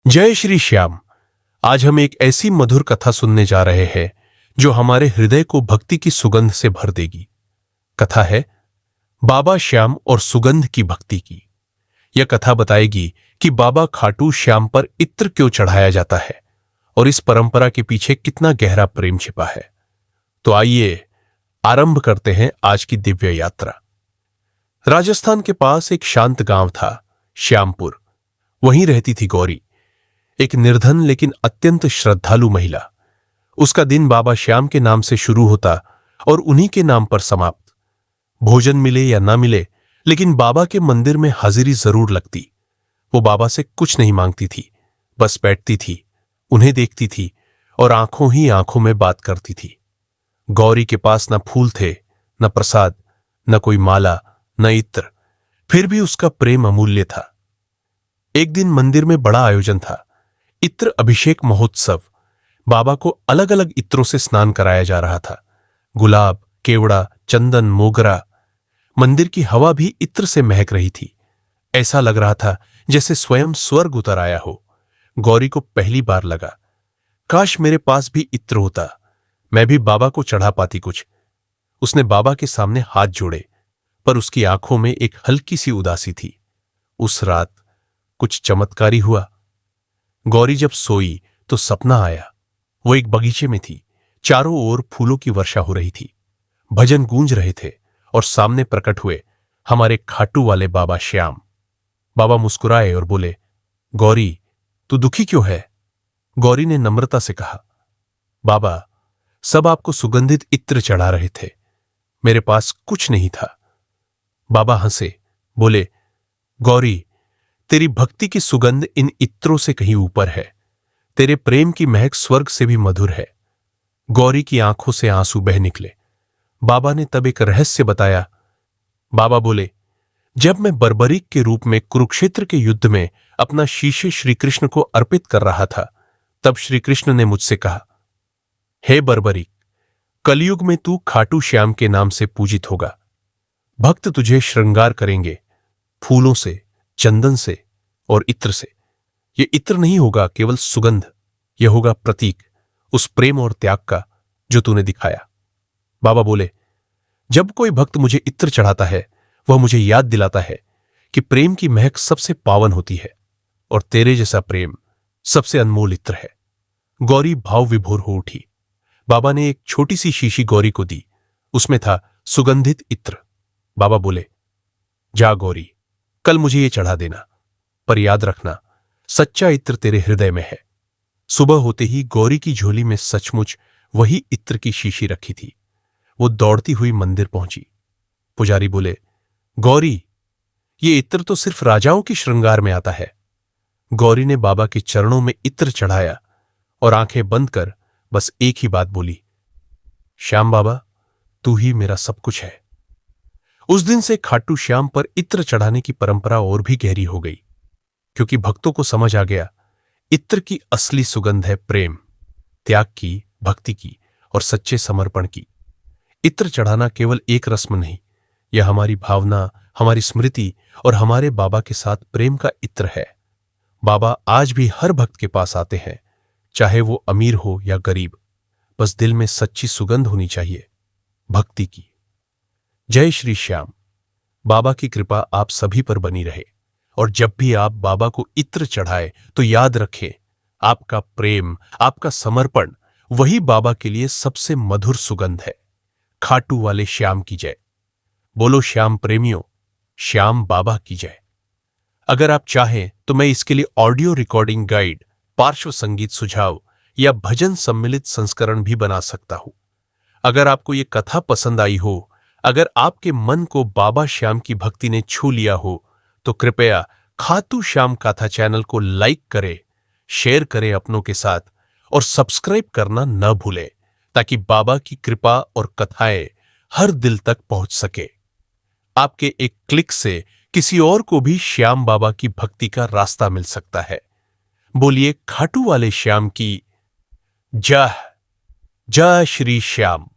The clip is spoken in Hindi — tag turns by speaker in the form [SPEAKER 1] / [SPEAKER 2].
[SPEAKER 1] जय श्री श्याम। आज हम एक ऐसी मधुर कथा सुनने जा रहे हैं जो हमारे हृदय को भक्ति की सुगंध से भर देगी। कथा है बाबा श्याम और सुगंध की भक्ति की। यह कथा बताएगी कि बाबा खाटू श्याम पर इत्र क्यों चढ़ाया जाता है और इस परंपरा के पीछे कितना गहरा प्रेम छिपा है। तो आइए आरंभ करते हैं आज की दिव्य यात्रा। राजस्थान के पास एक शांत गांव था, श्यामपुर। वहीं रहती थी गौरी, एक निर्धन लेकिन अत्यंत श्रद्धालु महिला। उसका दिन बाबा श्याम के नाम से शुरू होता और उन्हीं के नाम पर समाप्त। भोजन मिले या ना मिले, लेकिन बाबा के मंदिर में हाजिरी जरूर लगती। वो बाबा से कुछ नहीं मांगती थी, बस बैठती थी, उन्हें देखती थी और आंखों ही आंखों में बात करती थी। गौरी के पास न फूल थे, न प्रसाद, न कोई माला, न इत्र, फिर भी उसका प्रेम अमूल्य था। एक दिन मंदिर में बड़ा आयोजन था, इत्र अभिषेक महोत्सव। बाबा को अलग अलग इत्रों से स्नान कराया जा रहा था। गुलाब, केवड़ा, चंदन, मोगरा। मंदिर की हवा भी इत्र से महक रही थी। ऐसा लग रहा था जैसे स्वयं स्वर्ग उतर आया हो। गौरी को पहली बार लगा, काश मेरे पास भी इत्र होता, मैं भी बाबा को चढ़ा पाती कुछ। उसने बाबा के सामने हाथ जोड़े, पर उसकी आंखों में एक हल्की सी उदासी थी। उस रात कुछ चमत्कारी हुआ। गौरी जब सोई तो सपना आया। वो एक बगीचे में थी, चारों ओर फूलों की वर्षा हो रही थी, भजन गूंज रहे थे और सामने प्रकट हुए हमारे खाटू वाले बाबा श्याम। बाबा मुस्कुराए और बोले, गौरी, तू दुखी क्यों है? गौरी ने नम्रता से कहा, बाबा, सब आपको सुगंधित इत्र चढ़ा रहे थे, मेरे पास कुछ नहीं था। बाबा हंसे, बोले, गौरी, तेरी भक्ति की सुगंध इन इत्रों से कहीं ऊपर है। तेरे प्रेम की महक स्वर्ग से भी मधुर है। गौरी की आंखों से आंसू बह निकले। बाबा ने तब एक रहस्य बताया। बाबा बोले, जब मैं बर्बरीक के रूप में कुरुक्षेत्र के युद्ध में अपना शीशे श्री कृष्ण को अर्पित कर रहा था, तब श्री कृष्ण ने मुझसे कहा, हे बर्बरीक, कलयुग में तू खाटू श्याम के नाम से पूजित होगा। भक्त तुझे श्रृंगार करेंगे, फूलों से, चंदन से और इत्र से। यह इत्र नहीं होगा केवल सुगंध, यह होगा प्रतीक उस प्रेम और त्याग का जो तूने दिखाया। बाबा बोले, जब कोई भक्त मुझे इत्र चढ़ाता है, वह मुझे याद दिलाता है कि प्रेम की महक सबसे पावन होती है और तेरे जैसा प्रेम सबसे अनमोल इत्र है। गौरी भाव विभोर हो उठी। बाबा ने एक छोटी सी शीशी गौरी को दी, उसमें था सुगंधित इत्र। बाबा बोले, जा गौरी, कल मुझे ये चढ़ा देना, पर याद रखना, सच्चा इत्र तेरे हृदय में है। सुबह होते ही गौरी की झोली में सचमुच वही इत्र की शीशी रखी थी। वो दौड़ती हुई मंदिर पहुंची। पुजारी बोले, गौरी, ये इत्र तो सिर्फ राजाओं की श्रृंगार में आता है। गौरी ने बाबा के चरणों में इत्र चढ़ाया और आंखें बंद कर बस एक ही बात बोली, श्याम बाबा, तू ही मेरा सब कुछ है। उस दिन से खाटू श्याम पर इत्र चढ़ाने की परंपरा और भी गहरी हो गई, क्योंकि भक्तों को समझ आ गया, इत्र की असली सुगंध है प्रेम, त्याग की, भक्ति की और सच्चे समर्पण की। इत्र चढ़ाना केवल एक रस्म नहीं, यह हमारी भावना, हमारी स्मृति और हमारे बाबा के साथ प्रेम का इत्र है। बाबा आज भी हर भक्त के पास आते हैं, चाहे वो अमीर हो या गरीब, बस दिल में सच्ची सुगंध होनी चाहिए, भक्ति की। जय श्री श्याम। बाबा की कृपा आप सभी पर बनी रहे और जब भी आप बाबा को इत्र चढ़ाए तो याद रखें, आपका प्रेम, आपका समर्पण वही बाबा के लिए सबसे मधुर सुगंध है। खाटू वाले श्याम की जय। बोलो श्याम प्रेमियों, श्याम बाबा की जय। अगर आप चाहें तो मैं इसके लिए ऑडियो रिकॉर्डिंग गाइड, पार्श्व संगीत सुझाव या भजन सम्मिलित संस्करण भी बना सकता हूं। अगर आपको ये कथा पसंद आई हो, अगर आपके मन को बाबा श्याम की भक्ति ने छू लिया हो, तो कृपया खाटू श्याम कथा चैनल को लाइक करें, शेयर करें अपनों के साथ और सब्सक्राइब करना न भूलें, ताकि बाबा की कृपा और कथाएं हर दिल तक पहुंच सके। आपके एक क्लिक से किसी और को भी श्याम बाबा की भक्ति का रास्ता मिल सकता है। बोलिए खाटू वाले श्याम की जय। जय श्री श्याम।